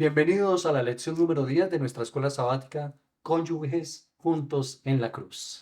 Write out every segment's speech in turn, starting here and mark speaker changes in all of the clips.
Speaker 1: Bienvenidos a la lección número 10 de nuestra escuela sabática, Cónyuges Juntos en la Cruz.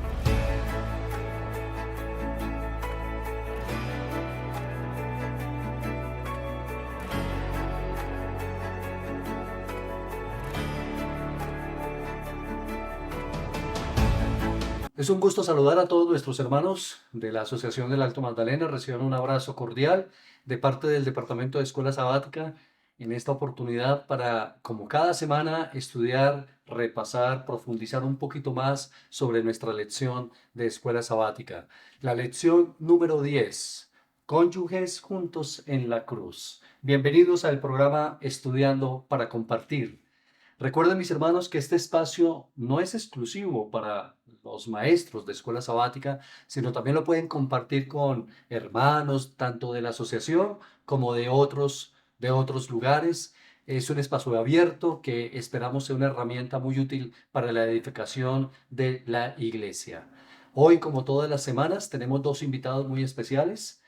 Speaker 1: Es un gusto saludar a todos nuestros hermanos de la Asociación del Alto Magdalena. Reciban un abrazo cordial de parte del Departamento de Escuela Sabática en esta oportunidad para, como cada semana, estudiar, repasar, profundizar un poquito más sobre nuestra lección de Escuela Sabática. La lección número 10, Cónyuges Juntos en la Cruz. Bienvenidos al programa Estudiando para Compartir. Recuerden, mis hermanos, que este espacio no es exclusivo para los maestros de escuela sabática, sino también lo pueden compartir con hermanos, tanto de la asociación como de otros lugares. Es un espacio abierto que esperamos sea una herramienta muy útil para la edificación de la iglesia. Hoy, como todas las semanas, tenemos dos invitados muy especiales.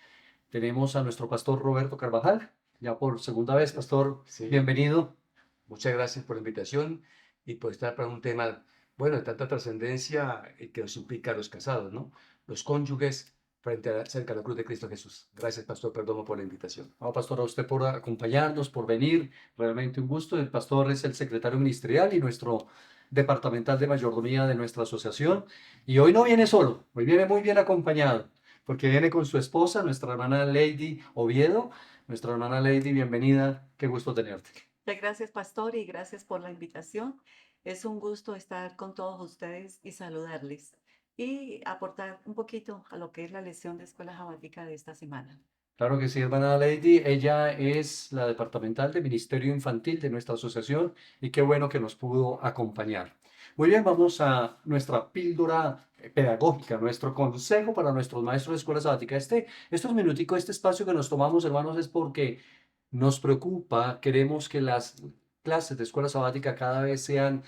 Speaker 1: Tenemos a nuestro pastor Roberto Carvajal, ya por segunda vez, pastor,
Speaker 2: Sí,
Speaker 1: bienvenido.
Speaker 2: muchas gracias por la invitación y por estar para un tema, bueno, de tanta trascendencia que nos implica a los casados, ¿no? Los cónyuges cerca de la cruz de Cristo Jesús. Gracias, Pastor Perdomo, por la invitación.
Speaker 1: No, pastor, a usted por acompañarnos, por venir. Realmente un gusto. El pastor es el secretario ministerial y nuestro departamental de mayordomía de nuestra asociación. Y hoy no viene solo, hoy viene muy bien acompañado, porque viene con su esposa, nuestra hermana Lady Oviedo. Nuestra hermana Lady, bienvenida. Qué gusto tenerte.
Speaker 3: Muchas gracias, pastor, y gracias por la invitación. Es un gusto estar con todos ustedes y saludarles y aportar un poquito a lo que es la lección de escuela sabática de esta semana.
Speaker 1: Claro que sí, hermana Lady. Ella es la departamental de Ministerio Infantil de nuestra asociación y qué bueno que nos pudo acompañar. Muy bien, vamos a nuestra píldora pedagógica, nuestro consejo para nuestros maestros de escuela sabática. Estos minuticos, este espacio que nos tomamos, hermanos, es porque nos preocupa, queremos que las clases de escuela sabática cada vez sean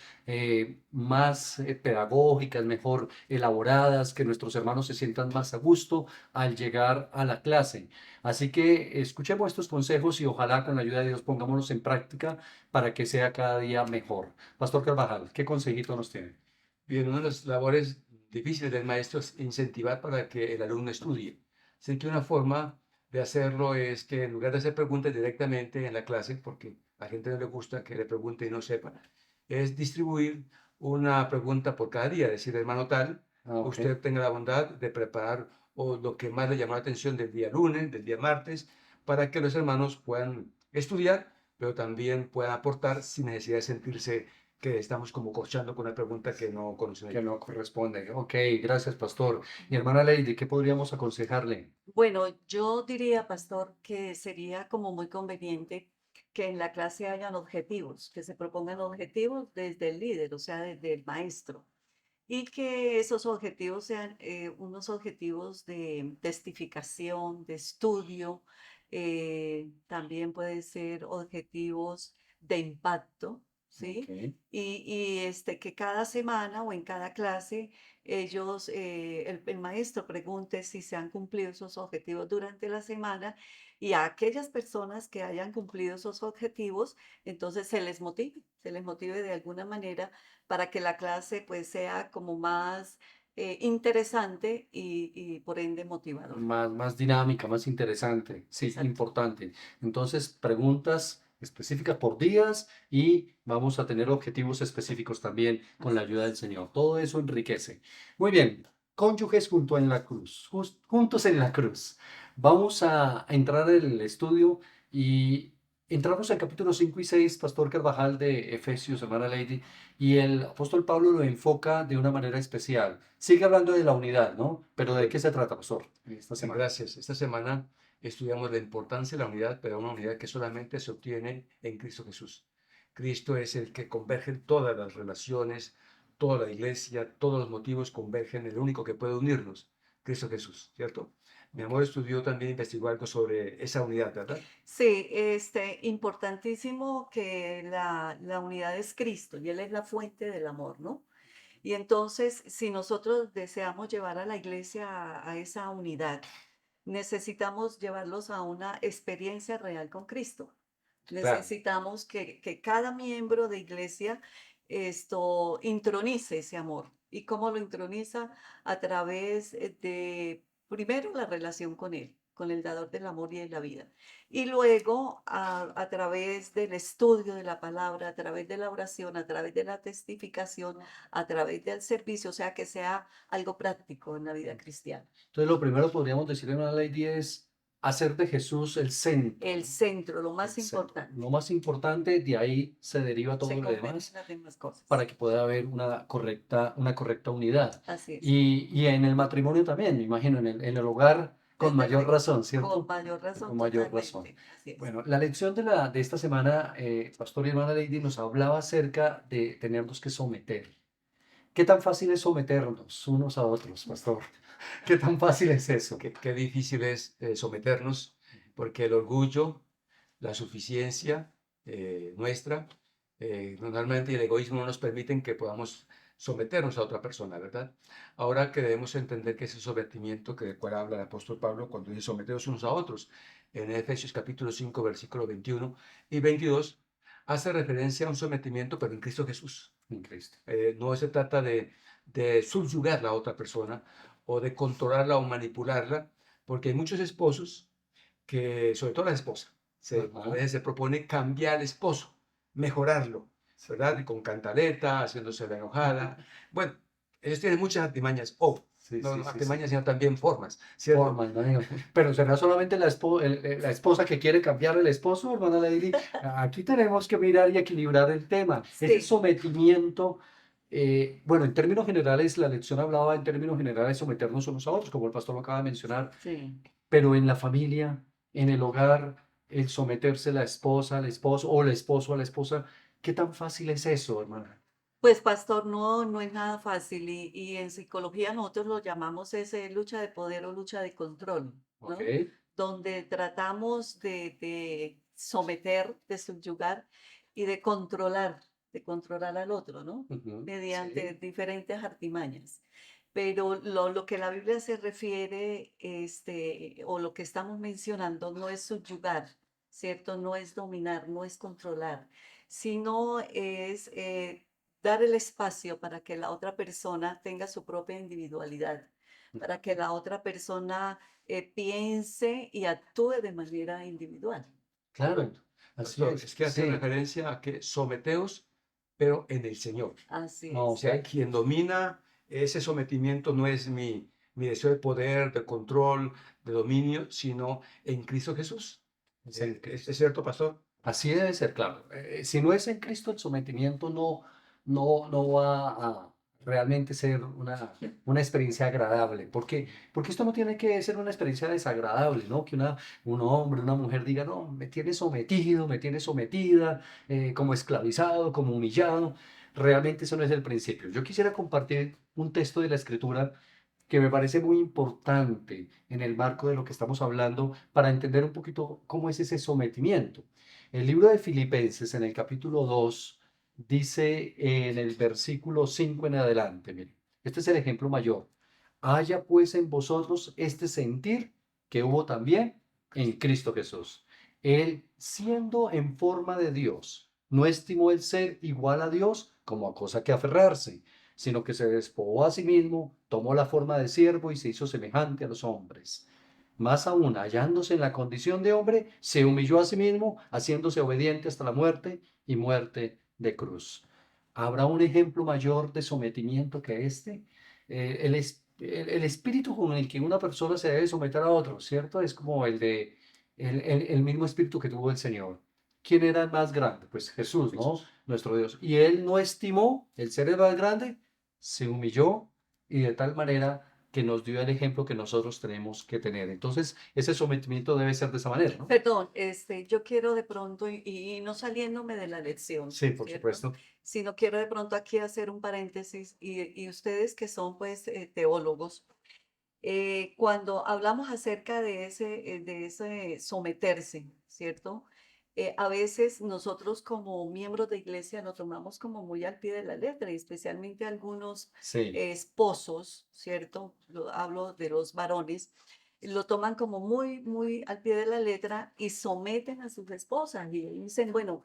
Speaker 1: más pedagógicas, mejor elaboradas, que nuestros hermanos se sientan más a gusto al llegar a la clase. Así que escuchemos estos consejos y ojalá con la ayuda de Dios pongámonos en práctica para que sea cada día mejor. Pastor Carvajal, ¿qué consejito nos tiene?
Speaker 2: Bien, una de las labores difíciles del maestro es incentivar para que el alumno estudie. Así que una forma de hacerlo es que en lugar de hacer preguntas directamente en la clase, porque a la gente no le gusta que le pregunte y no sepa, es distribuir una pregunta por cada día. Decir, hermano tal,
Speaker 1: Ah, ok.
Speaker 2: usted tenga la bondad de preparar o lo que más le llamó la atención del día lunes, del día martes, para que los hermanos puedan estudiar, pero también puedan aportar sin necesidad de sentirse que estamos como corchando con una pregunta que no conocen
Speaker 1: Que
Speaker 2: ellos.
Speaker 1: no corresponde. Ok, gracias, pastor. Mi hermana Lady, ¿qué podríamos aconsejarle?
Speaker 3: Bueno, yo diría, pastor, que sería como muy conveniente que en la clase hayan objetivos, que se propongan objetivos desde el líder, o sea, desde el maestro. Y que esos objetivos sean unos objetivos de testificación, de estudio, también pueden ser objetivos de impacto,
Speaker 1: Ok.
Speaker 3: ¿sí? Que cada semana o en cada clase el maestro pregunte si se han cumplido esos objetivos durante la semana y a aquellas personas que hayan cumplido esos objetivos, entonces se les motive de alguna manera para que la clase pues sea como más interesante y por ende motivadora.
Speaker 1: Más dinámica, más interesante. Sí,
Speaker 3: Exacto.
Speaker 1: importante. Entonces, preguntas específicas por días y vamos a tener objetivos específicos también con la
Speaker 3: Así
Speaker 1: ayuda del
Speaker 3: es.
Speaker 1: Señor. Todo eso enriquece. Muy bien. Cónyuges junto en la cruz, juntos en la cruz. Vamos a entrar en el estudio y entramos al capítulo 5 y 6, Pastor Carvajal de Efesios, hermana Lady, y el apóstol Pablo lo enfoca de una manera especial. Sigue hablando de la unidad, ¿no? Pero ¿de qué
Speaker 2: Correcto.
Speaker 1: se trata, pastor, esta
Speaker 2: Sí,
Speaker 1: semana?
Speaker 2: gracias. Esta semana estudiamos la importancia de la unidad, pero una unidad que solamente se obtiene en Cristo Jesús. Cristo es el que converge en todas las relaciones, toda la iglesia, todos los motivos convergen en el único que puede unirnos, Cristo Jesús, ¿cierto? Mi
Speaker 1: Ok.
Speaker 2: amor estudió también, investigó algo sobre esa unidad, ¿verdad?
Speaker 3: Sí, importantísimo que la unidad es Cristo y Él es la fuente del amor, ¿no? Y entonces, si nosotros deseamos llevar a la iglesia a esa unidad, necesitamos llevarlos a una experiencia real con Cristo.
Speaker 2: Claro.
Speaker 3: Necesitamos que cada miembro de iglesia intronice ese amor. ¿Y cómo lo introniza? A través de, primero, la relación con el dador del amor y de la vida. Y luego, a través del estudio de la palabra, a través de la oración, a través de la testificación, a través del servicio, o sea, que sea algo práctico en la vida cristiana.
Speaker 1: Entonces, lo primero podríamos decir en una ley es hacer de Jesús el centro,
Speaker 3: El centro, lo
Speaker 1: el
Speaker 3: más
Speaker 1: centro.
Speaker 3: importante.
Speaker 1: Lo más importante, de ahí se deriva todo
Speaker 3: Se
Speaker 1: lo
Speaker 3: convierten
Speaker 1: demás
Speaker 3: las demás cosas.
Speaker 1: para que pueda haber una correcta unidad.
Speaker 3: Así es.
Speaker 1: Y en el matrimonio también, me imagino, en el hogar, con
Speaker 3: Desde
Speaker 1: mayor
Speaker 3: luego.
Speaker 1: razón,
Speaker 3: Con
Speaker 1: ¿cierto?
Speaker 3: mayor razón,
Speaker 1: Con mayor razón.
Speaker 3: totalmente. Así es.
Speaker 1: Bueno, la lección de esta semana, Pastor y hermana Lady, nos hablaba acerca de tenernos que someter. ¿Qué tan fácil es someternos unos a otros, Pastor? ¿Qué tan fácil es eso?
Speaker 2: Qué difícil es someternos, porque el orgullo, la suficiencia nuestra, normalmente el egoísmo no nos permiten que podamos someternos a otra persona, ¿verdad? Ahora que debemos entender que ese sometimiento que del cual habla el apóstol Pablo cuando dice someteos unos a otros, en Efesios capítulo 5, versículo 21 y 22, hace referencia a un sometimiento, pero en Cristo Jesús.
Speaker 1: En Cristo.
Speaker 2: No se trata de subyugar a la otra persona o de controlarla o manipularla, porque hay muchos esposos que, sobre todo la esposa, a
Speaker 1: Ajá.
Speaker 2: veces se propone cambiar al esposo, mejorarlo, ¿verdad? Y con cantaleta, haciéndose la enojada. Bueno, ellos tienen muchas artimañas,
Speaker 1: Sí,
Speaker 2: no,
Speaker 1: sí,
Speaker 2: no
Speaker 1: sí,
Speaker 2: artimañas,
Speaker 1: sí.
Speaker 2: sino también formas, ¿cierto?
Speaker 1: Forma, imagino. Pero será solamente la esposa que quiere cambiar el esposo, hermana Lady. Aquí tenemos que mirar y equilibrar el tema. Ese
Speaker 3: Sí,
Speaker 1: sometimiento, bueno, en términos generales, la lección hablaba en términos generales someternos unos a otros, como el pastor lo acaba de mencionar,
Speaker 3: sí.
Speaker 1: pero en la familia, en el hogar, el someterse la esposa al esposo o el esposo a la esposa, ¿qué tan fácil es eso, hermana?
Speaker 3: Pues, pastor, no es nada fácil y en psicología nosotros lo llamamos ese lucha de poder o lucha de control,
Speaker 1: Ok.
Speaker 3: ¿no? Donde tratamos de someter, de subyugar y de controlar al otro, ¿no?
Speaker 1: Ujú,
Speaker 3: Mediante
Speaker 1: sí.
Speaker 3: diferentes artimañas. Pero lo que la Biblia se refiere, o lo que estamos mencionando, no es subyugar, ¿cierto? No es dominar, no es controlar, sino es dar el espacio para que la otra persona tenga su propia individualidad, para que la otra persona piense y actúe de manera individual.
Speaker 1: Claro,
Speaker 2: Correcto.
Speaker 1: así
Speaker 2: Pastor,
Speaker 1: es.
Speaker 2: es que hace
Speaker 1: Sí.
Speaker 2: referencia a que someteos, pero en el Señor.
Speaker 3: Así
Speaker 2: O
Speaker 3: es.
Speaker 1: Ok.
Speaker 2: sea, quien domina ese sometimiento no es mi deseo de poder, de control, de dominio, sino en Cristo Jesús.
Speaker 1: Es en
Speaker 2: ¿Es
Speaker 1: Cristo.
Speaker 2: cierto, pastor?
Speaker 1: Así debe ser, claro. Si no es en Cristo, el sometimiento no va a realmente ser una experiencia agradable. Porque esto no tiene que ser una experiencia desagradable, ¿no? Que un hombre, una mujer diga, no, me tiene sometido, me tiene sometida, como esclavizado, como humillado. Realmente eso no es el principio. Yo quisiera compartir un texto de la Escritura que me parece muy importante en el marco de lo que estamos hablando para entender un poquito cómo es ese sometimiento. El libro de Filipenses, en el capítulo 2 dice en el versículo 5 en adelante, miren, este es el ejemplo mayor. Haya pues en vosotros este sentir que hubo también en Cristo Jesús. Él, siendo en forma de Dios, no estimó el ser igual a Dios como a cosa que aferrarse, sino que se despojó a sí mismo, tomó la forma de siervo y se hizo semejante a los hombres. Más aún, hallándose en la condición de hombre, se humilló a sí mismo, haciéndose obediente hasta la muerte y muerte de cruz. ¿Habrá un ejemplo mayor de sometimiento que este? El espíritu con el que una persona se debe someter a otro, ¿cierto? Es como el mismo espíritu que tuvo el Señor. ¿Quién era el más grande? Pues Jesús, ¿no?
Speaker 2: Jesús.
Speaker 1: Nuestro Dios. Y él no estimó el ser el más grande, se humilló y de tal manera que nos dio el ejemplo que nosotros tenemos que tener. Entonces, ese sometimiento debe ser de esa manera, ¿no?
Speaker 3: Perdón, yo quiero de pronto, y no saliéndome de la lección,
Speaker 1: Sí, por
Speaker 3: ¿cierto?
Speaker 1: supuesto.
Speaker 3: Sino quiero de pronto aquí hacer un paréntesis y ustedes que son pues teólogos, cuando hablamos acerca de ese someterse, ¿cierto? A veces nosotros como miembros de iglesia lo tomamos como muy al pie de la letra y especialmente algunos
Speaker 1: Sí,
Speaker 3: esposos, ¿cierto? Hablo de los varones, lo toman como muy, muy al pie de la letra y someten a sus esposas y dicen, bueno,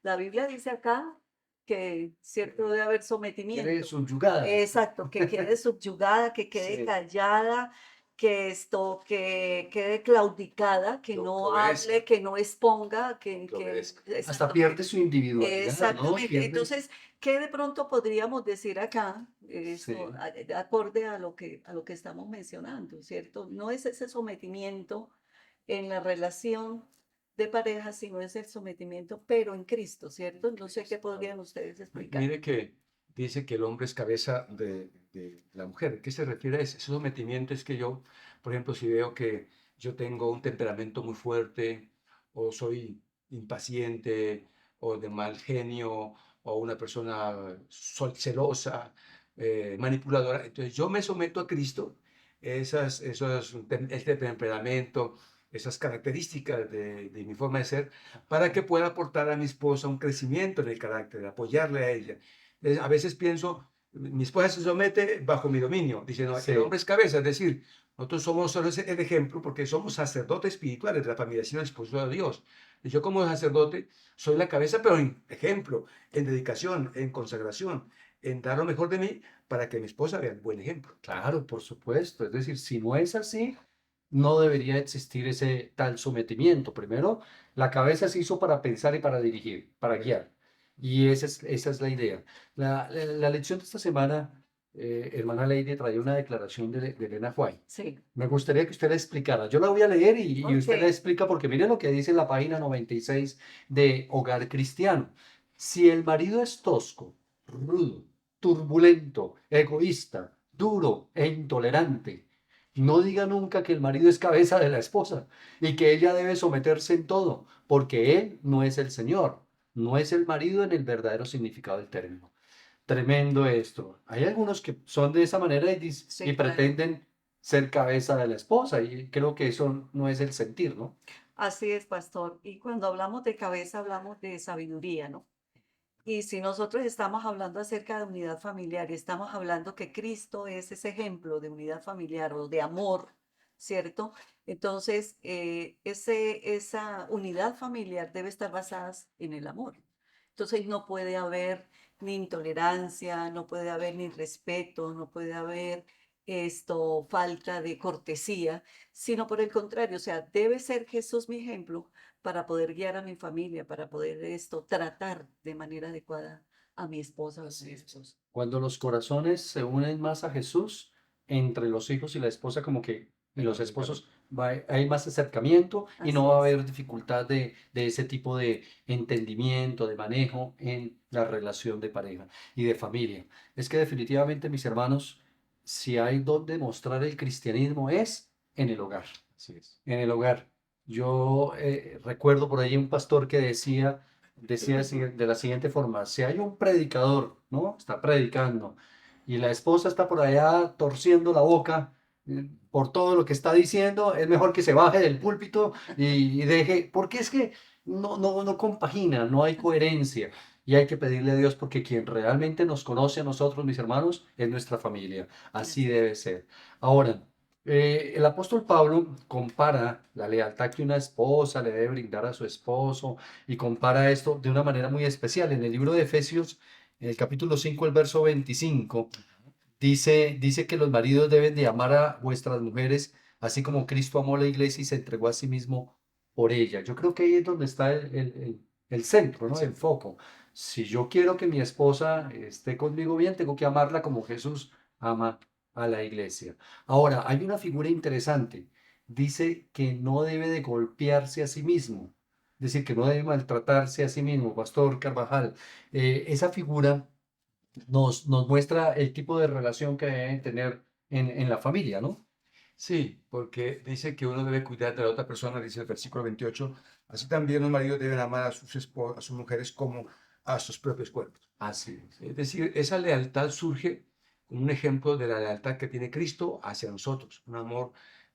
Speaker 3: la Biblia dice acá que cierto debe haber
Speaker 1: Quiere
Speaker 3: sometimiento.
Speaker 1: subyugada.
Speaker 3: Exacto, que quede subyugada, que quede
Speaker 1: Sí,
Speaker 3: callada, que quede claudicada, que
Speaker 2: Que
Speaker 3: no
Speaker 2: obedezca,
Speaker 3: hable, que no exponga,
Speaker 2: que obedezca.
Speaker 1: hasta
Speaker 3: exacto,
Speaker 1: pierde su individualidad, ¿no?
Speaker 3: exactamente.
Speaker 1: Pierde.
Speaker 3: Entonces, ¿qué de pronto podríamos decir acá? Esto,
Speaker 1: Sí,
Speaker 3: acorde a lo que estamos mencionando, ¿cierto? No es ese sometimiento en la relación de pareja, sino es el sometimiento, pero en Cristo, ¿cierto? No sé qué podrían ustedes explicar.
Speaker 2: Mire que dice que el hombre es cabeza de la mujer. ¿Qué se refiere a ese sometimiento? Es que yo, por ejemplo, si veo que yo tengo un temperamento muy fuerte, o soy impaciente, o de mal genio, o una persona celosa, manipuladora, entonces yo me someto a Cristo, este temperamento, esas características de mi forma de ser, para que pueda aportar a mi esposa un crecimiento en el carácter, apoyarle a ella. A veces pienso, mi esposa se somete bajo mi dominio, dice, no, el
Speaker 1: sí,
Speaker 2: hombre es cabeza, es decir, nosotros somos solo el ejemplo porque somos sacerdotes espirituales de la familia, sino el esposo de Dios. Y yo como sacerdote soy la cabeza, pero en ejemplo, en dedicación, en consagración, en dar lo mejor de mí para que mi esposa vea el buen ejemplo.
Speaker 1: claro, por supuesto. Es decir, si no es así, no debería existir ese tal sometimiento. Primero, la cabeza se hizo para pensar y para dirigir, para
Speaker 2: Correcto.
Speaker 1: guiar. Y esa es la idea. La lección de esta semana, hermana Lady, trae una declaración de Elena White.
Speaker 3: Sí,
Speaker 1: Me gustaría que usted la explicara. Yo la voy a leer y
Speaker 3: ok,
Speaker 1: usted la explica porque mire lo que dice en la página 96 de Hogar Cristiano. Si el marido es tosco, rudo, turbulento, egoísta, duro e intolerante, no diga nunca que el marido es cabeza de la esposa y que ella debe someterse en todo, porque él no es el Señor, no es el marido en el verdadero significado del término. Tremendo esto. Hay algunos que son de esa manera y
Speaker 3: sí, claro.
Speaker 1: pretenden ser cabeza de la esposa y creo que eso no es el sentir, ¿no?
Speaker 3: Así es, pastor. Y cuando hablamos de cabeza, hablamos de sabiduría, ¿no? Y si nosotros estamos hablando acerca de unidad familiar y estamos hablando que Cristo es ese ejemplo de unidad familiar o de amor, ¿cierto? Entonces, esa unidad familiar debe estar basada en el amor. Entonces, no puede haber ni intolerancia, no puede haber ni respeto, no puede haber falta de cortesía, sino por el contrario, o sea, debe ser Jesús mi ejemplo para poder guiar a mi familia, para poder tratar de manera adecuada a mi esposa o a
Speaker 1: Así
Speaker 3: mi
Speaker 1: es.
Speaker 3: esposo.
Speaker 1: Cuando los corazones se unen más a Jesús, entre los hijos y la esposa, como que en los esposos hay más acercamiento y no
Speaker 3: Así
Speaker 1: va a
Speaker 3: es,
Speaker 1: haber dificultad de ese tipo de entendimiento, de manejo en la relación de pareja y de familia. Es que definitivamente, mis hermanos, si hay donde mostrar el cristianismo es en el hogar.
Speaker 2: Así es.
Speaker 1: En el hogar. Yo recuerdo por ahí un pastor que decía de la siguiente forma, si hay un predicador, ¿no? Está predicando y la esposa está por allá torciendo la boca por todo lo que está diciendo, es mejor que se baje del púlpito y deje, porque es que no compagina, no hay coherencia. Y hay que pedirle a Dios porque quien realmente nos conoce a nosotros, mis hermanos, es nuestra familia. Así
Speaker 3: así
Speaker 1: debe ser. Ahora, el apóstol Pablo compara la lealtad que una esposa le debe brindar a su esposo y compara esto de una manera muy especial. En el libro de Efesios, en el capítulo 5 el verso 25 dice que los maridos deben de amar a vuestras mujeres, así como Cristo amó a la iglesia y se entregó a sí mismo por ella. Yo creo que ahí es donde está el centro,
Speaker 2: El
Speaker 1: ¿no? El
Speaker 2: centro.
Speaker 1: foco. Si yo quiero que mi esposa esté conmigo bien, tengo que amarla como Jesús ama a la iglesia. Ahora, hay una figura interesante. Dice que no debe de golpearse a sí mismo. Es decir, que no debe maltratarse a sí mismo, Pastor Carvajal. Esa figura nos muestra el tipo de relación que deben tener en la familia, ¿no?
Speaker 2: Sí, porque dice que uno debe cuidar de la otra persona, dice el versículo 28. Así también los maridos deben amar a sus mujeres como a sus propios cuerpos.
Speaker 1: Así es.
Speaker 2: Es decir, esa lealtad surge como un ejemplo de la lealtad que tiene Cristo hacia nosotros, un amor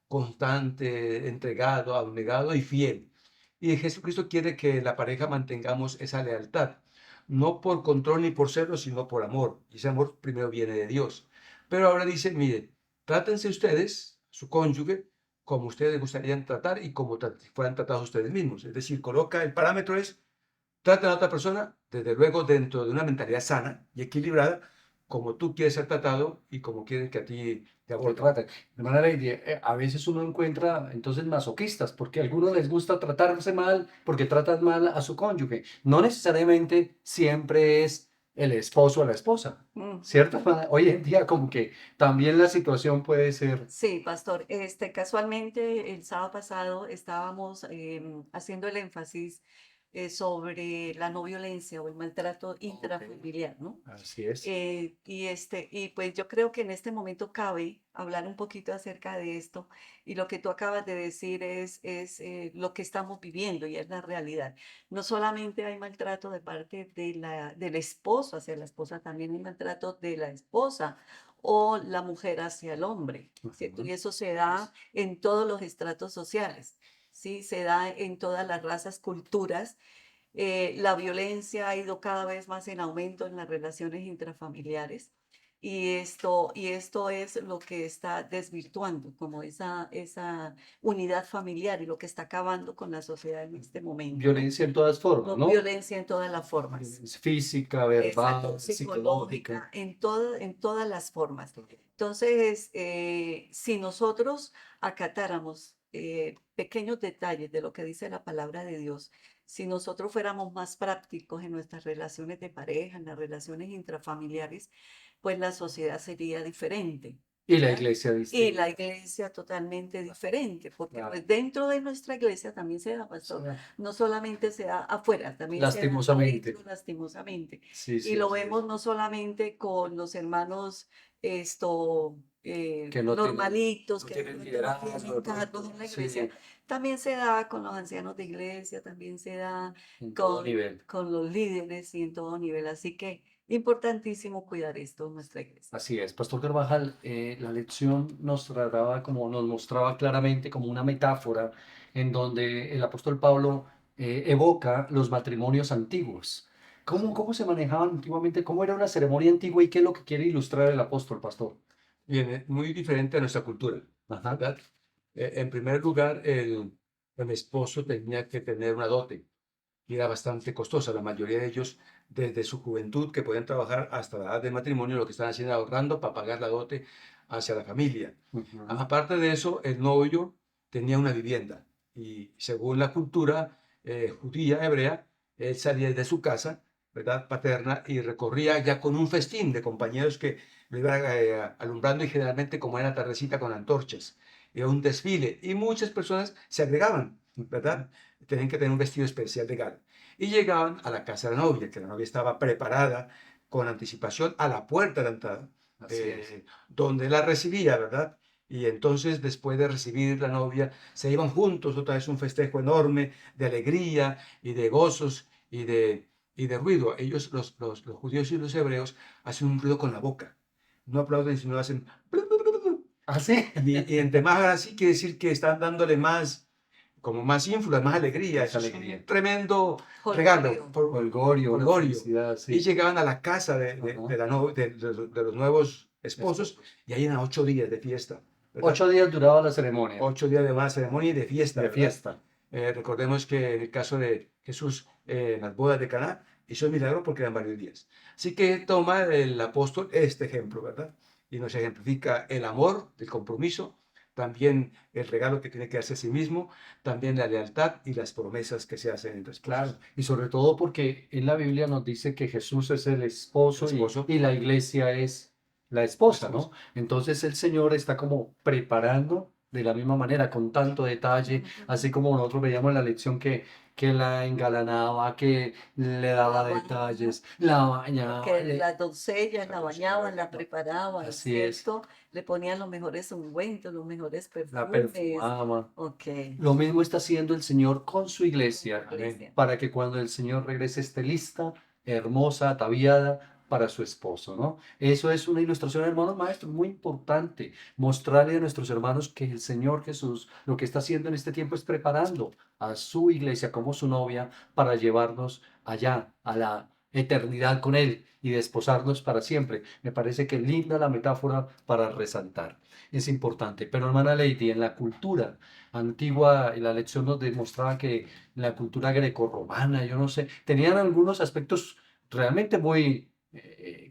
Speaker 2: constante, entregado, abnegado y fiel. Y Jesucristo quiere que la pareja mantengamos esa lealtad, no por control ni por celos, sino por amor. Y ese amor primero viene de Dios. Pero ahora dice, miren, trátense ustedes, su cónyuge, como ustedes les gustaría tratar y como fueran tratados ustedes mismos. Es decir, coloca el parámetro es, trata a la otra persona, desde luego, dentro de una mentalidad sana y equilibrada, como tú quieres ser tratado y como quieres que a ti te
Speaker 1: Te
Speaker 2: aborden.
Speaker 1: tratan. De manera, a veces uno encuentra entonces masoquistas, porque a algunos les gusta tratarse mal, porque tratan mal a su cónyuge. No necesariamente siempre es el esposo o la esposa,
Speaker 3: Ujú.
Speaker 1: ¿cierto? Hoy en día como que también la situación puede ser.
Speaker 3: Sí, pastor. Casualmente el sábado pasado estábamos haciendo el énfasis sobre la no violencia o el maltrato
Speaker 1: Ok,
Speaker 3: intrafamiliar, ¿no?
Speaker 1: así es.
Speaker 3: Y pues yo creo que en este momento cabe hablar un poquito acerca de esto y lo que tú acabas de decir es lo que estamos viviendo y es la realidad. No solamente hay maltrato de parte del esposo hacia la esposa, también hay maltrato de la esposa o la mujer hacia el hombre, ¿cierto?
Speaker 1: Ujú.
Speaker 3: Y eso se da en todos los estratos sociales, ¿sí? Se da en todas las razas, culturas. La violencia ha ido cada vez más en aumento en las relaciones intrafamiliares y esto es lo que está desvirtuando como esa unidad familiar y lo que está acabando con la sociedad en este momento, ¿no?
Speaker 1: Violencia en todas formas,
Speaker 3: No,
Speaker 1: ¿no?
Speaker 3: violencia en todas las formas.
Speaker 1: Violencia física,
Speaker 3: Exacto,
Speaker 1: verbal, psicológica.
Speaker 3: psicológica, en todas las formas. Entonces, si nosotros acatáramos pequeños detalles de lo que dice la palabra de Dios, si nosotros fuéramos más prácticos en nuestras relaciones de pareja, en las relaciones intrafamiliares, pues la sociedad sería diferente,
Speaker 1: Y la
Speaker 3: ¿verdad?
Speaker 1: iglesia
Speaker 3: Y
Speaker 1: distinta.
Speaker 3: la iglesia totalmente diferente, porque
Speaker 1: Claro.
Speaker 3: pues dentro de nuestra iglesia también se da,
Speaker 1: Sí,
Speaker 3: pastor, no solamente se da afuera, también se da
Speaker 1: lastimosamente.
Speaker 3: adentro, lastimosamente.
Speaker 1: Sí,
Speaker 3: Y
Speaker 1: sí,
Speaker 3: lo
Speaker 1: así es.
Speaker 3: vemos no solamente con los hermanos
Speaker 1: Que no tienen,
Speaker 3: normalitos,
Speaker 1: no
Speaker 3: que de
Speaker 1: tienen
Speaker 3: pronto no
Speaker 1: liderazgo de
Speaker 3: tienen cargos
Speaker 1: pronto.
Speaker 3: en la iglesia,
Speaker 1: Sí,
Speaker 3: también se da con los ancianos de iglesia, también se da
Speaker 1: en todo
Speaker 3: con,
Speaker 1: nivel.
Speaker 3: con los líderes y en todo nivel. Así que importantísimo cuidar esto en nuestra iglesia.
Speaker 1: Así es. Pastor Carvajal, la lección nos trataba como nos mostraba claramente como una metáfora en donde el apóstol Pablo evoca los matrimonios antiguos.
Speaker 2: Sí.
Speaker 1: ¿Cómo se manejaban antiguamente? ¿Cómo era una ceremonia antigua y qué es lo que quiere ilustrar el apóstol, pastor?
Speaker 2: Viene muy diferente a nuestra cultura,
Speaker 1: Ajá.
Speaker 2: ¿verdad? En primer lugar, el esposo tenía que tener una dote y era bastante costosa. La mayoría de ellos, desde su juventud, que podían trabajar hasta la edad del matrimonio, lo que estaban haciendo era ahorrando para pagar la dote hacia la familia.
Speaker 1: Ujú.
Speaker 2: Aparte de eso, el novio tenía una vivienda y según la cultura judía, hebrea, él salía de su casa, ¿verdad? Paterna y recorría ya con un festín de compañeros que lo iban alumbrando y generalmente como era tardecita con antorchas. Era un desfile y muchas personas se agregaban, ¿verdad? Tenían que tener un vestido especial de gala. Y llegaban a la casa de la novia, que la novia estaba preparada con anticipación a la puerta de la entrada,
Speaker 1: Así es.
Speaker 2: donde la recibía, ¿verdad? Y entonces, después de recibir la novia, se iban juntos, otra vez un festejo enorme de alegría y de gozos y de ruido. Ellos, los judíos y los hebreos, hacen un ruido con la boca. No aplauden, sino hacen...
Speaker 1: Así.
Speaker 2: Y entre más así quiere decir que están dándole más, como más ínfulas, más alegría.
Speaker 1: Más
Speaker 2: Eso es
Speaker 1: alegría.
Speaker 2: un tremendo regalo,
Speaker 3: Jolgorio.
Speaker 1: Holgorio, una
Speaker 2: holgorio.
Speaker 1: felicidad,
Speaker 2: Y
Speaker 1: sí.
Speaker 2: llegaban a la casa
Speaker 1: Ajá.
Speaker 2: de los nuevos esposos
Speaker 1: Esposos.
Speaker 2: y ahí eran 8 días de fiesta, ¿verdad?
Speaker 1: 8 días duraba la ceremonia
Speaker 2: 8 días de más ceremonia y de fiesta,
Speaker 1: de
Speaker 2: ¿verdad?
Speaker 1: fiesta.
Speaker 2: Recordemos que en el caso de Jesús, en las bodas de Caná, hizo el milagro porque eran varios días. Así que toma el apóstol este ejemplo, ¿verdad? Y nos ejemplifica el amor, el compromiso, también el regalo que tiene que hacer a sí mismo, también la lealtad y las promesas que se hacen entre
Speaker 1: Claro,
Speaker 2: esposos.
Speaker 1: y sobre todo porque en la Biblia nos dice que Jesús es el
Speaker 2: El
Speaker 1: esposo
Speaker 2: esposo,
Speaker 1: y la iglesia es la
Speaker 2: la
Speaker 1: esposa,
Speaker 2: esposa.
Speaker 1: ¿no? Entonces el Señor está como preparando de la misma manera, con tanto detalle, así como nosotros veíamos en la lección que la engalanaba, que le
Speaker 3: La
Speaker 1: daba
Speaker 3: baña,
Speaker 1: detalles, la bañaba,
Speaker 3: que las doncellas
Speaker 2: La
Speaker 3: la
Speaker 2: doncella la
Speaker 3: bañaban, la
Speaker 2: bañaba.
Speaker 3: preparaban,
Speaker 1: así es,
Speaker 3: ¿cierto? Le ponían los mejores ungüentos, los mejores
Speaker 1: la
Speaker 3: perfumes.
Speaker 1: perfumaba.
Speaker 3: Ok,
Speaker 1: Lo mismo está haciendo el Señor con su
Speaker 3: con la
Speaker 1: iglesia,
Speaker 2: Amén.
Speaker 3: iglesia.
Speaker 1: para que cuando el Señor regrese esté lista, hermosa, ataviada para su esposo, ¿no? Eso es una ilustración, hermanos maestros, muy importante, mostrarle a nuestros hermanos que el Señor Jesús lo que está haciendo en este tiempo es preparando a su iglesia como su novia para llevarnos allá, a la eternidad con Él y desposarnos para siempre. Me parece que linda la metáfora para resaltar. Es importante. Pero hermana Lady, en la cultura antigua, la lección nos demostraba que en la cultura grecorromana, yo no sé, tenían algunos aspectos realmente muy,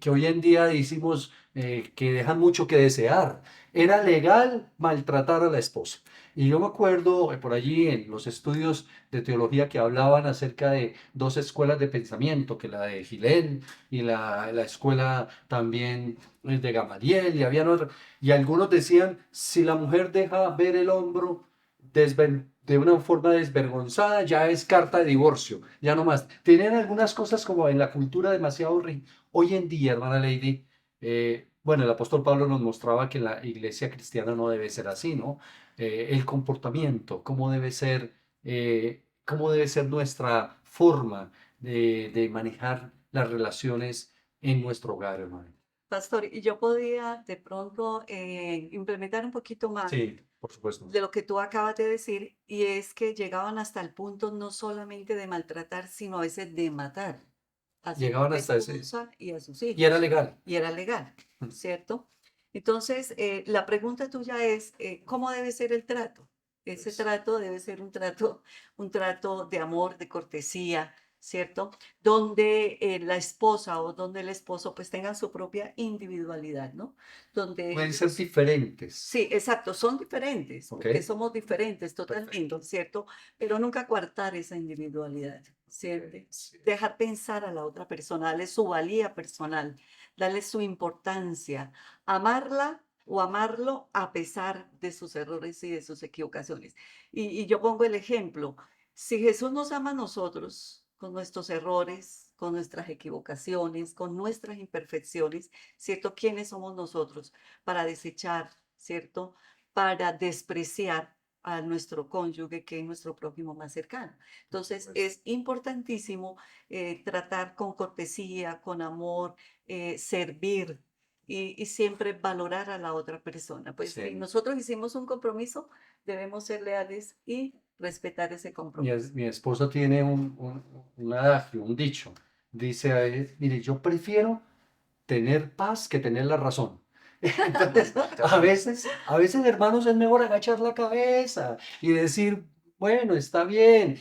Speaker 1: que hoy en día decimos que dejan mucho que desear. Era legal maltratar a la esposa. Y yo me acuerdo por allí en los estudios de teología que hablaban acerca de dos escuelas de pensamiento, que la de Gilén y la escuela también de Gamaliel, y habían otras, y algunos decían, si la mujer deja ver el hombro de una forma desvergonzada, ya es carta de divorcio, ya no más. Tenían algunas cosas como en la cultura demasiado... Hoy en día, hermana Lady, bueno, el apóstol Pablo nos mostraba que la iglesia cristiana no debe ser así, ¿no? El comportamiento, cómo debe ser nuestra forma de manejar las relaciones en nuestro hogar, hermano.
Speaker 3: Pastor, y yo podía de pronto implementar un poquito más
Speaker 1: Sí, por supuesto.
Speaker 3: de lo que tú acabas de decir, y es que llegaban hasta el punto no solamente de maltratar, sino a veces de matar a su
Speaker 1: Llegaban
Speaker 3: propia
Speaker 1: hasta ese...
Speaker 3: esposa y a sus
Speaker 1: Y era
Speaker 3: hijos,
Speaker 1: legal.
Speaker 3: y era legal, ¿cierto? Entonces, la pregunta tuya es, ¿cómo debe ser el trato? Ese
Speaker 1: Pues,
Speaker 3: trato debe ser un trato de amor, de cortesía, ¿cierto? Donde la esposa o donde el esposo pues tengan su propia individualidad, ¿no? Donde
Speaker 1: pueden ser
Speaker 3: ellos
Speaker 1: diferentes.
Speaker 3: sí, exacto, son diferentes,
Speaker 1: ¿Ok?
Speaker 3: porque somos diferentes
Speaker 1: Perfecto.
Speaker 3: totalmente, ¿cierto? Pero nunca coartar esa individualidad, ¿cierto?
Speaker 1: Sí.
Speaker 3: Dejar pensar a la otra persona, darle su valía personal, darle su importancia, amarla o amarlo a pesar de sus errores y de sus equivocaciones. Y yo pongo el ejemplo, si Jesús nos ama a nosotros con nuestros errores, con nuestras equivocaciones, con nuestras imperfecciones, ¿cierto? ¿Quiénes somos nosotros para desechar, ¿cierto? Para despreciar a nuestro cónyuge, que es nuestro prójimo más cercano? Entonces,
Speaker 1: Pues,
Speaker 3: es importantísimo tratar con cortesía, con amor, servir y siempre valorar a la otra persona. Pues si
Speaker 1: sí.
Speaker 3: nosotros hicimos un compromiso, debemos ser leales y respetar ese compromiso.
Speaker 1: Mi esposa tiene un adagio, un dicho. Dice, mire, yo prefiero tener paz que tener la razón. Entonces, a veces, hermanos, es mejor agachar la cabeza y decir, bueno, está bien.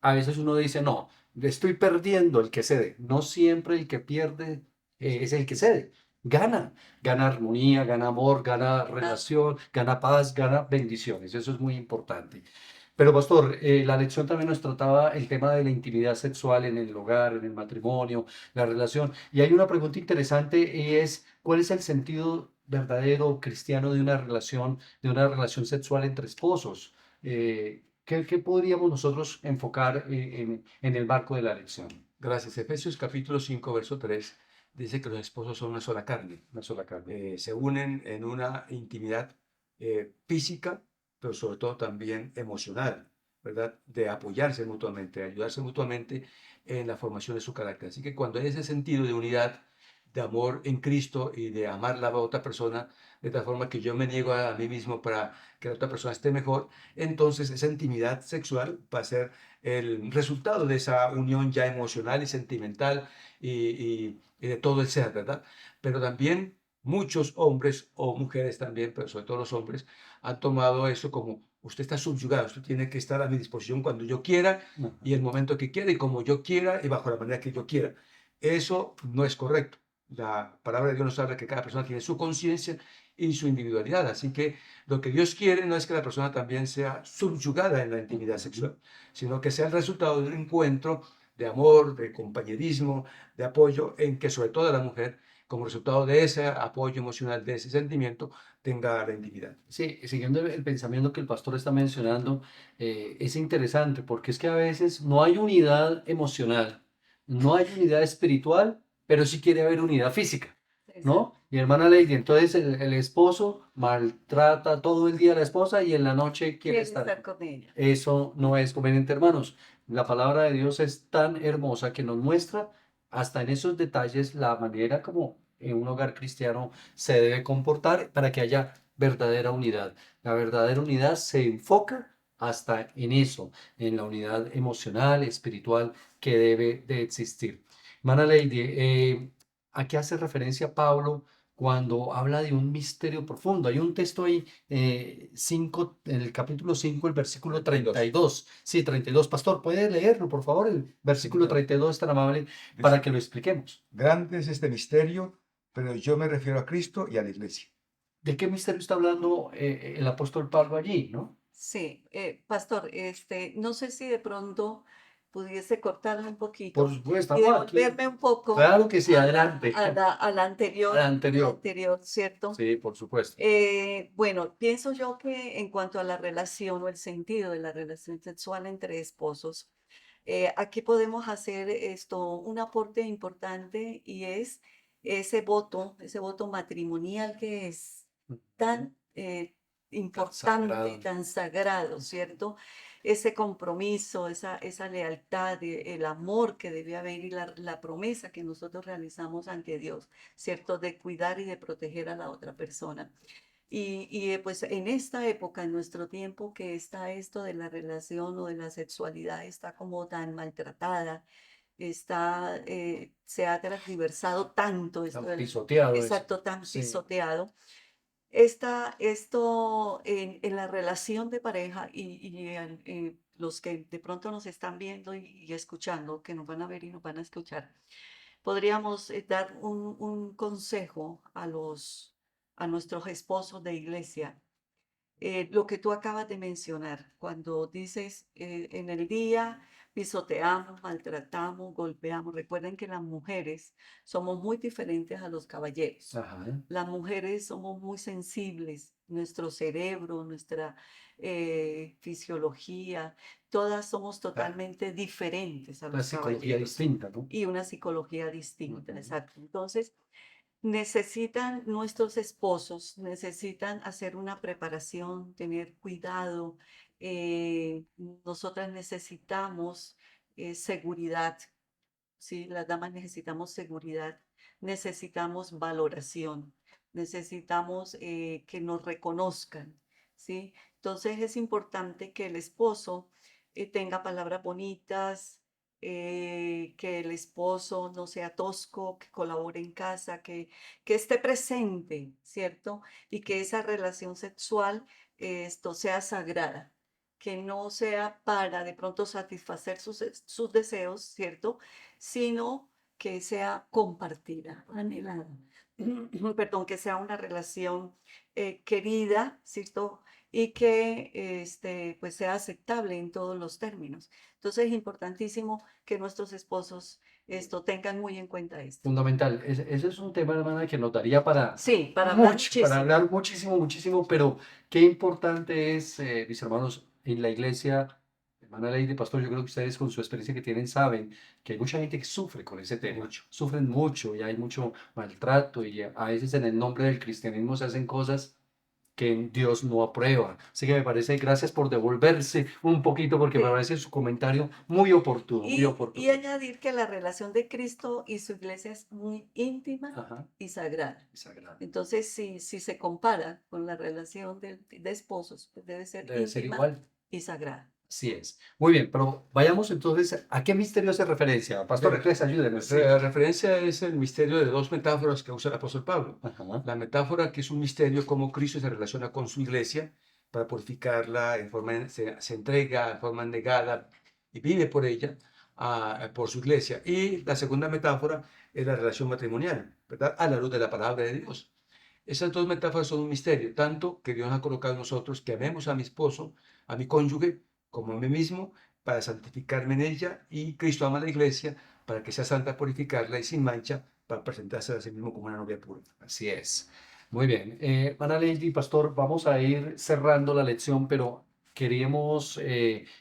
Speaker 1: A veces uno dice, no, estoy perdiendo el que cede. No siempre el que pierde es el que cede. Gana armonía, gana amor, gana relación, gana paz, gana bendiciones. Eso es muy importante. Pero, pastor, la lección también nos trataba el tema de la intimidad sexual en el hogar, en el matrimonio, la relación. Y hay una pregunta interesante y es, ¿cuál es el sentido verdadero cristiano de una relación sexual entre esposos? ¿Qué podríamos nosotros enfocar en el marco de la lección?
Speaker 2: Gracias. Efesios capítulo 5 verso 3 dice que los esposos son una sola carne.
Speaker 1: Una sola carne.
Speaker 2: Se unen en una intimidad física, pero sobre todo también emocional, ¿verdad? De apoyarse mutuamente, ayudarse mutuamente en la formación de su carácter. Así que cuando hay ese sentido de unidad, de amor en Cristo y de amar a la otra persona, de tal forma que yo me niego a mí mismo para que la otra persona esté mejor, entonces esa intimidad sexual va a ser el resultado de esa unión ya emocional y sentimental y de todo el ser, ¿verdad? Pero también muchos hombres o mujeres también, pero sobre todo los hombres, han tomado eso como usted está subyugado, usted tiene que estar a mi disposición cuando yo quiera
Speaker 1: Ajá.
Speaker 2: y el momento que quiera y como yo quiera y bajo la manera que yo quiera. Eso no es correcto. La palabra de Dios nos habla que cada persona tiene su conciencia y su individualidad. Así que lo que Dios quiere no es que la persona también sea subyugada en la intimidad sexual, sino que sea el resultado de un encuentro de amor, de compañerismo, de apoyo, en que sobre todo la mujer, como resultado de ese apoyo emocional, de ese sentimiento, tenga la intimidad.
Speaker 1: Sí, siguiendo el pensamiento que el pastor está mencionando, es interesante porque es que a veces no hay unidad emocional, no hay unidad espiritual, pero sí quiere haber unidad física,
Speaker 3: Exacto.
Speaker 1: ¿no? Y hermana Lady, entonces el esposo maltrata todo el día a la esposa y en la noche quiere
Speaker 3: Quiere
Speaker 1: estar.
Speaker 3: estar con ella.
Speaker 1: Eso no es conveniente, hermanos. La palabra de Dios es tan hermosa que nos muestra hasta en esos detalles la manera como en un hogar cristiano se debe comportar para que haya verdadera unidad. La verdadera unidad se enfoca hasta en eso, en la unidad emocional, espiritual que debe de existir. Hermana Lady, ¿a qué hace referencia Pablo cuando habla de un misterio profundo? Hay un texto ahí, en el capítulo 5, el versículo
Speaker 4: 32.
Speaker 1: 32. Sí, 32. Pastor, ¿puede leerlo, por favor? El versículo
Speaker 4: claro.
Speaker 1: 32 tan amable para
Speaker 4: Dice,
Speaker 1: que lo expliquemos.
Speaker 4: grande es este misterio, pero yo me refiero a Cristo y a la iglesia.
Speaker 1: ¿De qué misterio está hablando el apóstol Pablo allí, no?
Speaker 3: Sí, pastor, no sé si de pronto pudiese cortarme un
Speaker 1: Por
Speaker 3: poquito
Speaker 1: supuesto,
Speaker 3: y
Speaker 1: estamos aquí.
Speaker 3: devolverme un poco
Speaker 1: Claro que sí,
Speaker 3: a
Speaker 1: adelante.
Speaker 3: a la
Speaker 1: A la anterior.
Speaker 3: anterior, ¿cierto?
Speaker 1: Sí, por supuesto.
Speaker 3: Bueno, pienso yo que en cuanto a la relación o el sentido de la relación sexual entre esposos, aquí podemos hacer un aporte importante y es ese voto matrimonial que es tan importante,
Speaker 1: Sagrado.
Speaker 3: tan sagrado, ¿cierto? Ese compromiso, esa lealtad, el amor que debe haber y la promesa que nosotros realizamos ante Dios, ¿cierto? De cuidar y de proteger a la otra persona. Pues en esta época, en nuestro tiempo, que está esto de la relación o de la sexualidad, está como tan maltratada, se ha transversado tanto esto
Speaker 1: Tan
Speaker 3: del,
Speaker 1: pisoteado eso.
Speaker 3: exacto, tan
Speaker 1: Sí.
Speaker 3: pisoteado. Esto en la relación de pareja los que de pronto nos están viendo y escuchando, que nos van a ver y nos van a escuchar, podríamos dar un consejo a nuestros esposos de iglesia. Lo que tú acabas de mencionar, cuando dices en el día pisoteamos, maltratamos, golpeamos. Recuerden que las mujeres somos muy diferentes a los caballeros.
Speaker 1: Ajá.
Speaker 3: Las mujeres somos muy sensibles, nuestro cerebro, nuestra fisiología, todas somos totalmente diferentes a
Speaker 1: La
Speaker 3: los
Speaker 1: psicología
Speaker 3: caballeros
Speaker 1: distinta, ¿no?
Speaker 3: y una psicología distinta,
Speaker 1: Ujú.
Speaker 3: exacto. Entonces, necesitan nuestros esposos, necesitan hacer una preparación, tener cuidado. Nosotras necesitamos seguridad, ¿sí? Las damas necesitamos seguridad, necesitamos valoración, necesitamos que nos reconozcan, ¿sí? Entonces es importante que el esposo tenga palabras bonitas, que el esposo no sea tosco, que colabore en casa, que esté presente, ¿cierto? Y que esa relación sexual esto sea sagrada, que no sea para de pronto satisfacer sus deseos, ¿cierto? Sino que sea compartida, anhelada. Perdón, que sea una relación querida, ¿cierto? Y que pues sea aceptable en todos los términos. Entonces es importantísimo que nuestros esposos tengan muy en cuenta esto.
Speaker 1: Fundamental. Ese es un tema, hermana, que nos daría para
Speaker 3: Sí, para hablar
Speaker 1: mucho, para
Speaker 3: muchísimo.
Speaker 1: hablar muchísimo, muchísimo, pero qué importante es, mis hermanos, en la iglesia, hermana Lady, pastor, yo creo que ustedes con su experiencia que tienen saben que hay mucha gente que sufre con ese tema,
Speaker 2: Mucho.
Speaker 1: sufren mucho y hay mucho maltrato y a veces en el nombre del cristianismo se hacen cosas que Dios no aprueba. Así que me parece, gracias por devolverse un poquito, porque me
Speaker 3: Sí.
Speaker 1: parece su comentario muy oportuno, muy
Speaker 3: Y
Speaker 1: oportuno.
Speaker 3: añadir que la relación de Cristo y su iglesia es muy íntima
Speaker 1: Ajá,
Speaker 3: y sagrada.
Speaker 1: es sagrado.
Speaker 3: Entonces, si se compara con la relación de esposos, pues debe ser
Speaker 1: Debe ser
Speaker 3: íntima
Speaker 1: igual.
Speaker 3: y sagrada.
Speaker 1: Así es. Muy bien, pero vayamos entonces, ¿a qué misterio hace referencia? Pastor
Speaker 2: Bien,
Speaker 1: Recles, ayúdenos. Sí.
Speaker 2: la referencia es el misterio de dos metáforas que usa el apóstol Pablo.
Speaker 1: Ajá.
Speaker 2: La metáfora que es un misterio, cómo Cristo se relaciona con su iglesia para purificarla, se entrega en forma negada y vive por ella, por su iglesia. Y la segunda metáfora es la relación matrimonial, ¿verdad? A la luz de la palabra de Dios. Esas dos metáforas son un misterio, tanto que Dios ha colocado en nosotros que amemos a mi esposo, a mi cónyuge, como a mí mismo, para santificarme en ella, y Cristo ama a la iglesia para que sea santa, purificarla y sin mancha, para presentarse a sí mismo como una novia pura.
Speaker 1: Así es. Muy bien. Hermana Lady, Pastor, vamos a ir cerrando la lección, pero queríamos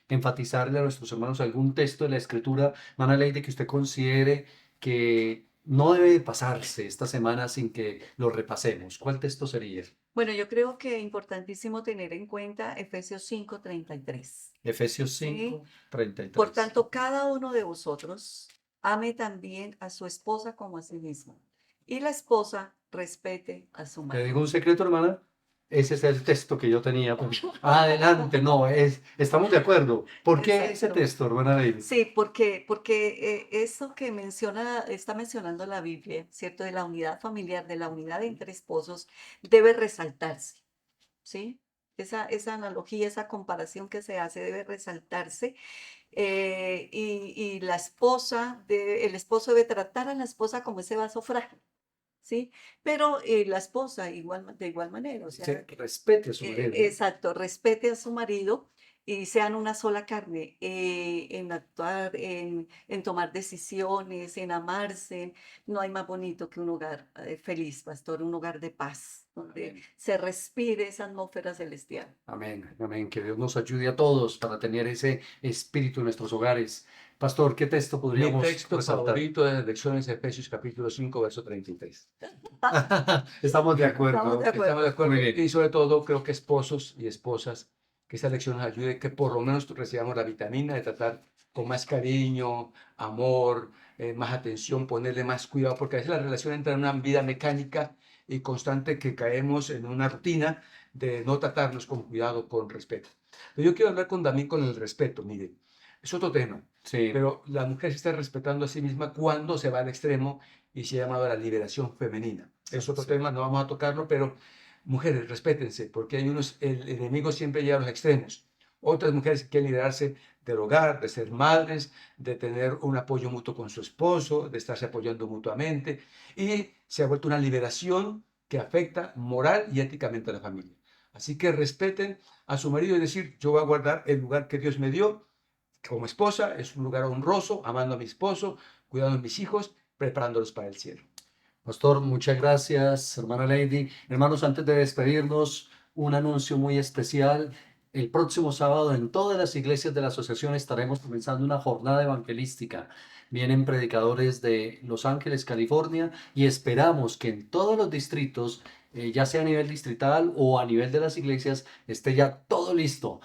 Speaker 1: enfatizarle a nuestros hermanos algún texto de la Escritura, Hermana Lady, que usted considere que no debe de pasarse esta semana sin que lo repasemos. ¿Cuál texto sería?
Speaker 3: Bueno, yo creo que es importantísimo tener en cuenta Efesios 5:33.
Speaker 1: Efesios
Speaker 3: ¿Sí?
Speaker 1: 5, 33.
Speaker 3: Por tanto, cada uno de vosotros ame también a su esposa como a sí mismo. Y la esposa respete a su
Speaker 1: ¿Te digo
Speaker 3: marido.
Speaker 1: un secreto, hermana? Ese es el texto que yo tenía. Pues, adelante, no, estamos de acuerdo. ¿Por qué ese
Speaker 3: Exacto.
Speaker 1: texto, hermana Lady?
Speaker 3: Sí, porque eso que menciona, está mencionando la Biblia, ¿cierto? De la unidad familiar, de la unidad entre esposos, debe resaltarse, ¿sí? Esa analogía, esa comparación que se hace debe resaltarse. Y la esposa, el esposo debe tratar a la esposa como ese vaso frágil, ¿sí? Pero la esposa de igual manera, o sea,
Speaker 1: Se respete a su marido.
Speaker 3: exacto, respete a su marido y sean una sola carne, en actuar, en tomar decisiones, en amarse. No hay más bonito que un hogar feliz, pastor, un hogar de paz, donde
Speaker 1: Amén.
Speaker 3: se respire esa atmósfera celestial.
Speaker 1: Amén, amén. Que Dios nos ayude a todos para tener ese espíritu en nuestros hogares. Pastor, ¿qué texto
Speaker 2: Mi
Speaker 1: podríamos
Speaker 2: texto
Speaker 1: resaltar?
Speaker 2: favorito de las lecciones de Efesios capítulo 5, verso 33.
Speaker 1: Estamos de
Speaker 3: Estamos de
Speaker 1: acuerdo.
Speaker 2: Estamos de
Speaker 3: acuerdo.
Speaker 1: Muy
Speaker 2: acuerdo.
Speaker 1: bien.
Speaker 2: Y sobre todo, creo que esposos y esposas, que esta lección nos ayude, que por lo menos recibamos la vitamina de tratar con más cariño, amor, más atención, ponerle más cuidado, porque a veces la relación entra en una vida mecánica y constante que caemos en una rutina de no tratarnos con cuidado, con respeto. Pero yo quiero hablar con David con el respeto, mire, es otro tema,
Speaker 1: Sí,
Speaker 2: pero la mujer se está respetando a sí misma cuando se va al extremo y se ha llamado la liberación femenina. Es otro
Speaker 1: sí.
Speaker 2: tema, no vamos a tocarlo, pero mujeres, respétense, porque hay unos, el enemigo siempre lleva a los extremos. Otras mujeres quieren liberarse del hogar, de ser madres, de tener un apoyo mutuo con su esposo, de estarse apoyando mutuamente, y se ha vuelto una liberación que afecta moral y éticamente a la familia. Así que respeten a su marido y decir, yo voy a guardar el lugar que Dios me dio como esposa, es un lugar honroso, amando a mi esposo, cuidando a mis hijos, preparándolos para el cielo.
Speaker 1: Pastor, muchas gracias, hermana Lady. Hermanos, antes de despedirnos, un anuncio muy especial. El próximo sábado en todas las iglesias de la asociación estaremos comenzando una jornada evangelística. Vienen predicadores de Los Ángeles, California, y esperamos que en todos los distritos, ya sea a nivel distrital o a nivel de las iglesias, esté ya todo listo.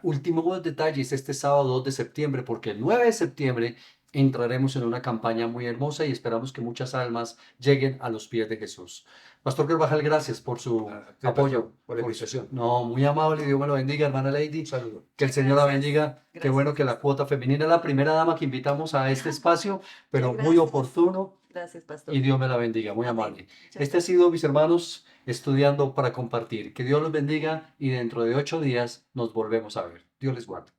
Speaker 1: Últimos detalles este sábado 2 de septiembre, porque el 9 de septiembre entraremos en una campaña muy hermosa y esperamos que muchas almas lleguen a los pies de Jesús. Pastor Carvajal, gracias por su apoyo.
Speaker 2: Por la invitación.
Speaker 1: No, muy amable, Dios me lo bendiga, hermana Lady.
Speaker 2: Un saludo.
Speaker 1: Que el
Speaker 3: Muchas
Speaker 1: Señor la
Speaker 3: gracias.
Speaker 1: bendiga. Qué bueno que la
Speaker 3: Gracias.
Speaker 1: cuota femenina es la primera dama que invitamos a este espacio, pero muy
Speaker 3: Gracias.
Speaker 1: oportuno
Speaker 3: Gracias, pastor.
Speaker 1: y Dios me la bendiga, muy
Speaker 3: Amén.
Speaker 1: amable.
Speaker 3: Muchas
Speaker 1: Este ha sido, mis hermanos, estudiando para compartir. Que Dios los bendiga y dentro de 8 días nos volvemos a ver. Dios les guarde.